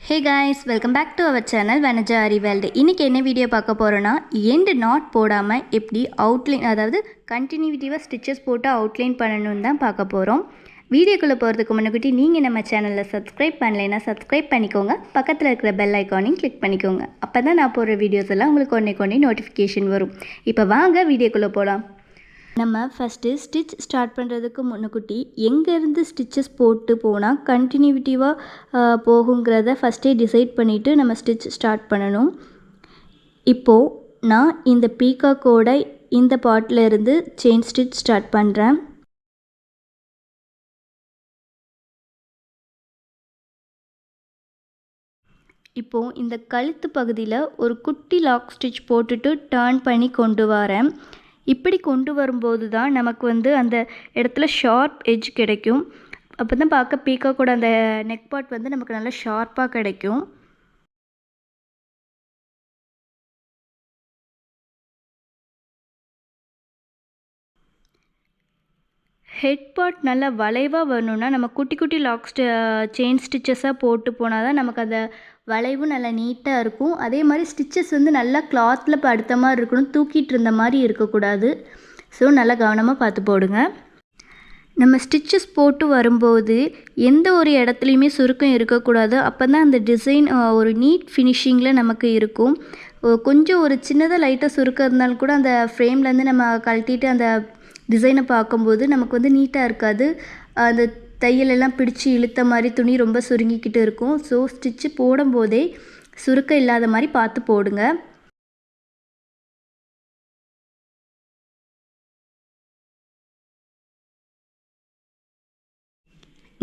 Hey guys, welcome back to our channel Vanaja அறிவேல்டு. இன்றைக்கி என்ன வீடியோ பார்க்க போகிறோன்னா, எண்டு நாட் போடாமல் எப்படி அவுட்லைன், அதாவது கண்டினியூட்டிவாக ஸ்டிச்சஸ் போட்டு அவுட்லைன் பண்ணணுன்னு தான் பார்க்க போகிறோம். வீடியோக்குள்ளே போகிறதுக்கு முன்னாடி நீங்கள் நம்ம சேனலில் சப்ஸ்கிரைப் பண்ணலைன்னா சப்ஸ்கிரைப் பண்ணிக்கோங்க. பக்கத்தில் இருக்கிற பெல் ஐக்கானையும் கிளிக் பண்ணிக்கோங்க. அப்போ தான் நான் போடுற வீடியோஸ் எல்லாம் உங்களுக்கு ஒன்றே நோட்டிஃபிகேஷன் வரும். இப்போ வாங்க வீடியோக்குள்ளே போகலாம். நம்ம ஃபஸ்ட்டு ஸ்டிச் ஸ்டார்ட் பண்ணுறதுக்கு முன்னுக்குட்டி எங்கேருந்து ஸ்டிச்சஸ் போட்டு போனால் கண்டினியூட்டிவாக போகுங்கிறத ஃபஸ்ட்டே டிசைட் பண்ணிவிட்டு நம்ம ஸ்டிச் ஸ்டார்ட் பண்ணணும். இப்போது நான் இந்த பீகாக்கோட இந்த பார்ட்டில் இருந்து செயின் ஸ்டிச் ஸ்டார்ட் பண்ணுறேன். இப்போது இந்த கழுத்து பகுதியில் ஒரு குட்டி லாக் ஸ்டிச் போட்டுட்டு டர்ன் பண்ணி கொண்டு வரேன். இப்படி கொண்டு வரும்போது தான் நமக்கு அந்த இடத்துல ஷார்ப் எட்ஜ் கிடைக்கும். அப்போ தான் பார்க்க பீகாக்கோட அந்த நெக் பார்ட் நமக்கு நல்லா ஷார்ப்பாக கிடைக்கும். ஹெட் பார்ட் நல்லா வளைவாக வரணுன்னா நம்ம குட்டி குட்டி லாக் செயின் ஸ்டிச்சஸாக போட்டு போனால் தான் நமக்கு அந்த வளைவும் நல்லா நீட்டாக இருக்கும். அதே மாதிரி ஸ்டிச்சஸ் நல்லா கிளாத்தில் படுத்த மாதிரி இருக்கணும், தூக்கிட்டு இருந்த மாதிரி இருக்கக்கூடாது. ஸோ நல்லா கவனமாக பார்த்து போடுங்க. நம்ம ஸ்டிச்சஸ் போட்டு வரும்போது எந்த ஒரு இடத்துலையுமே சுருக்கம் இருக்கக்கூடாது. அப்போ தான் அந்த டிசைன் ஒரு நீட் ஃபினிஷிங்கில் நமக்கு இருக்கும். கொஞ்சம் ஒரு சின்னதாக லைட்டாக சுருக்கம் இருந்தாலும் கூட அந்த ஃப்ரேம்லேருந்து நம்ம கழட்டிட்டு அந்த டிசைனை பார்க்கும்போது நமக்கு நீட்டாக இருக்காது. அந்த தையலெல்லாம் பிடிச்சி இழுத்த மாதிரி துணி ரொம்ப சுருங்கிக்கிட்டு இருக்கும். ஸோ ஸ்டிச்சு போடும்போதே சுருக்கம் இல்லாத மாதிரி பார்த்து போடுங்க.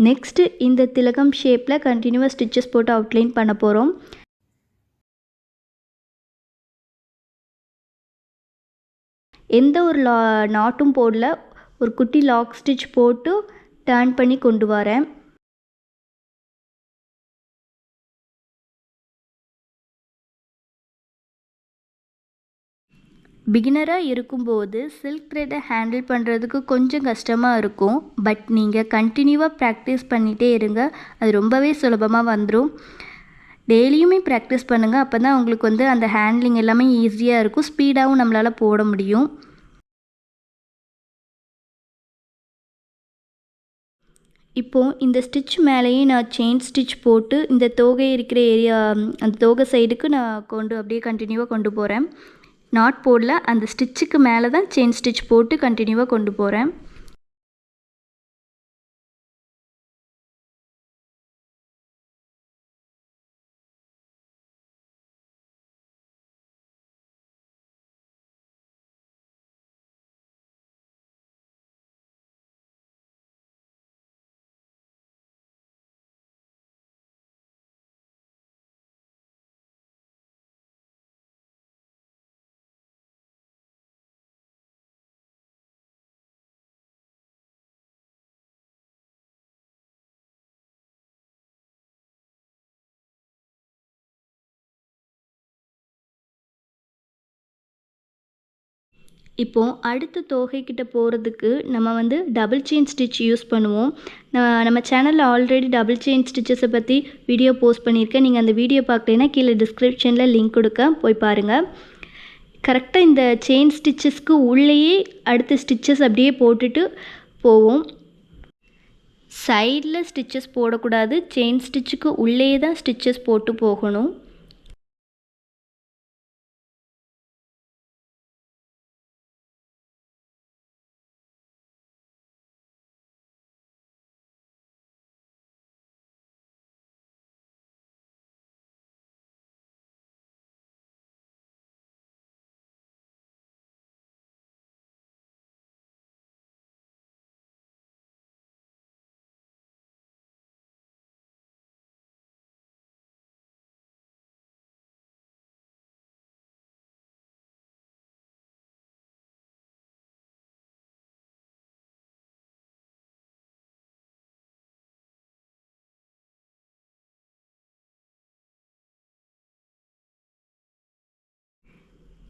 நெக்ஸ்ட்டு இந்த திலகம் ஷேப்பில் கண்டினியூவாக ஸ்டிச்சஸ் போட்டு அவுட்லைன் பண்ண போகிறோம். எந்த ஒரு நாட்டும் போடல, ஒரு குட்டி லாக் ஸ்டிச் போட்டு டர்ன் பண்ணி கொண்டு வரேன். பிகினராக இருக்கும்போது சில்க் த்ரெட்டை ஹேண்டில் பண்ணுறதுக்கு கொஞ்சம் கஷ்டமாக இருக்கும். பட் நீங்கள் கண்டினியூவாக ப்ராக்டிஸ் பண்ணிகிட்டே இருங்க, அது ரொம்பவே சுலபமாக வந்துடும். டெய்லியுமே ப்ராக்டிஸ் பண்ணுங்கள். அப்போ தான் உங்களுக்கு அந்த ஹேண்ட்லிங் எல்லாமே ஈஸியாக இருக்கும், ஸ்பீடாகவும் நம்மளால் போட முடியும். இப்போது இந்த ஸ்டிச் மேலேயே நான் செயின் ஸ்டிச் போட்டு இந்த தோகை இருக்கிற ஏரியா, அந்த தோகை சைடுக்கு நான் அப்படியே கண்டினியூவாக கொண்டு போகிறேன். நாட் போடல, அந்த ஸ்டிச்சுக்கு மேலே தான் செயின் ஸ்டிச் போட்டு கண்டினியூவாக கொண்டு போகிறேன். இப்போது அடுத்த தோகைக்கிட்ட போகிறதுக்கு நம்ம டபுள் செயின் ஸ்டிச் யூஸ் பண்ணுவோம். நம்ம சேனலில் ஆல்ரெடி டபுள் செயின் ஸ்டிச்சஸை பற்றி வீடியோ போஸ்ட் பண்ணியிருக்கேன். நீங்கள் அந்த வீடியோ பார்க்கலைன்னா கீழே டிஸ்கிரிப்ஷனில் லிங்க் கொடுக்க போய் பாருங்கள். கரெக்டாக இந்த செயின் ஸ்டிச்சஸ்க்கு உள்ளேயே அடுத்த ஸ்டிச்சஸ் அப்படியே போட்டுட்டு போவோம். சைடில் ஸ்டிச்சஸ் போடக்கூடாது, செயின் ஸ்டிச்சுக்கு உள்ளே தான் ஸ்டிச்சஸ் போட்டு போகணும்.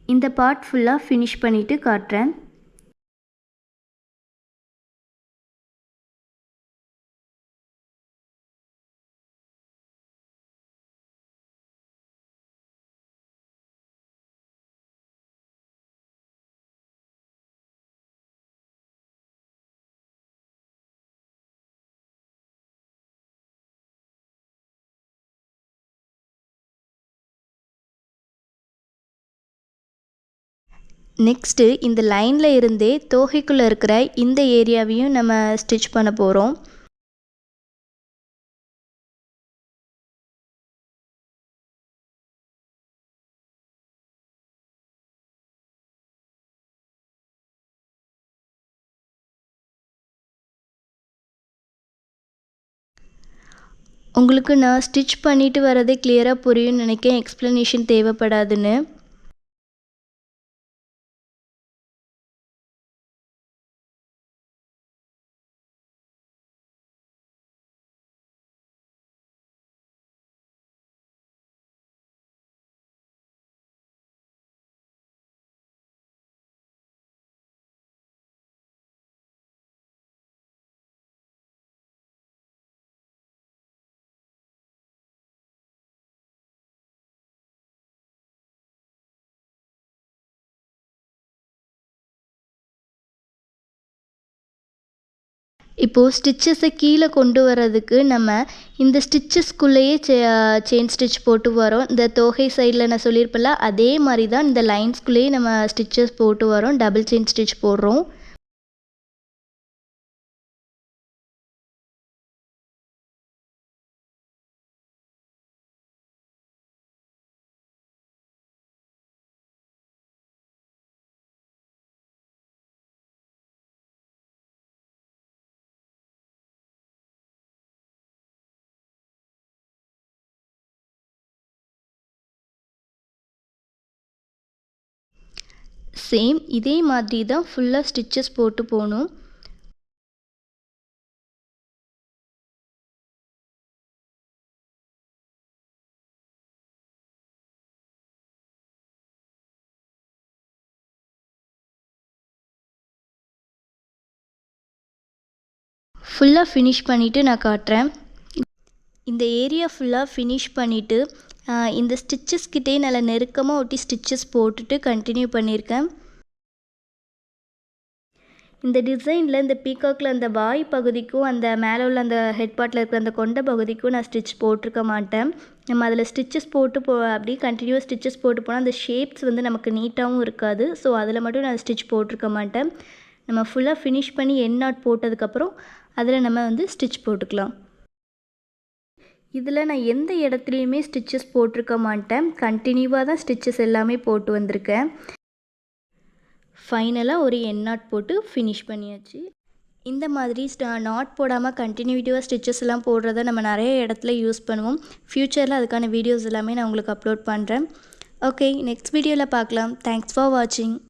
இந்த பார்ட் ஃபுல்லாக ஃபினிஷ் பண்ணிவிட்டு காட்டுறேன். நெக்ஸ்ட்டு இந்த லைனில் இருந்தே தோகைக்குள்ளே இருக்கிற இந்த ஏரியாவையும் நம்ம ஸ்டிச் பண்ண போகிறோம். உங்களுக்கு நான் ஸ்டிச் பண்ணிட்டு வரதே கிளியராக புரியும்னு நினைக்கிறேன், எக்ஸ்ப்ளனேஷன் தேவைப்படாதுன்னு. இப்போது ஸ்டிச்சஸை கீழே கொண்டு வர்றதுக்கு நம்ம இந்த ஸ்டிச்சஸ்குள்ளேயே செயின் ஸ்டிச் போட்டு வரோம். இந்த தோகை சைடில் நான் சொல்லியிருப்பேன்ல, அதே மாதிரி தான் இந்த லைன்ஸ்குள்ளேயே நம்ம ஸ்டிச்சஸ் போட்டு வரோம். டபுள் செயின் ஸ்டிச் போடுறோம். சேம் இதே மாதிரி தான் ஃபுல்லாக ஸ்டிச்சஸ் போட்டு போகணும். ஃபுல்லாக ஃபினிஷ் பண்ணிவிட்டு நான் காட்டுறேன். இந்த ஏரியா ஃபுல்லாக ஃபினிஷ் பண்ணிவிட்டு இந்த ஸ்டிச்சஸ் கிட்டே நல்லா நெருக்கமாக ஒட்டி ஸ்டிச்சஸ் போட்டுட்டு கண்டினியூ பண்ணியிருக்கேன். இந்த டிசைனில் இந்த பீகாக்கில் அந்த வாய் பகுதிக்கும் அந்த மேலே உள்ள அந்த ஹெட் பார்ட்டில் இருக்கிற அந்த கொண்ட பகுதிக்கும் நான் ஸ்டிச் போட்டிருக்க மாட்டேன். நம்ம அதில் ஸ்டிச்சஸ் போட்டு அப்படியே கண்டினியூவாக ஸ்டிச்சஸ் போட்டு போனால் அந்த ஷேப்ஸ் வந்து நமக்கு நீட்டாகவும் இருக்காது. ஸோ அதில் மட்டும் நான் ஸ்டிச் போட்டிருக்க மாட்டேன். நம்ம ஃபுல்லாக ஃபினிஷ் பண்ணி எண்ட் நாட் போட்டதுக்கப்புறம் அதில் நம்ம வந்து ஸ்டிச் போட்டுக்கலாம். இதில் நான் எந்த இடத்துலையுமே ஸ்டிச்சஸ் போட்டிருக்க மாட்டேன். கண்டினியூவாக தான் ஸ்டிச்சஸ் எல்லாமே போட்டு வந்திருக்கேன். ஃபைனலாக ஒரு எண்ட் நாட் போட்டு ஃபினிஷ் பண்ணியாச்சு. இந்த மாதிரி நாட் போடாமல் கண்டினியூட்டிவாக ஸ்டிச்சஸ் எல்லாம் போடுறத நம்ம நிறைய இடத்துல யூஸ் பண்ணுவோம். ஃப்யூச்சரில் அதுக்கான வீடியோஸ் எல்லாமே நான் உங்களுக்கு அப்லோட் பண்ணுறேன். ஓகே, நெக்ஸ்ட் வீடியோவில் பார்க்கலாம். தேங்க்ஸ் ஃபார் வாட்சிங்.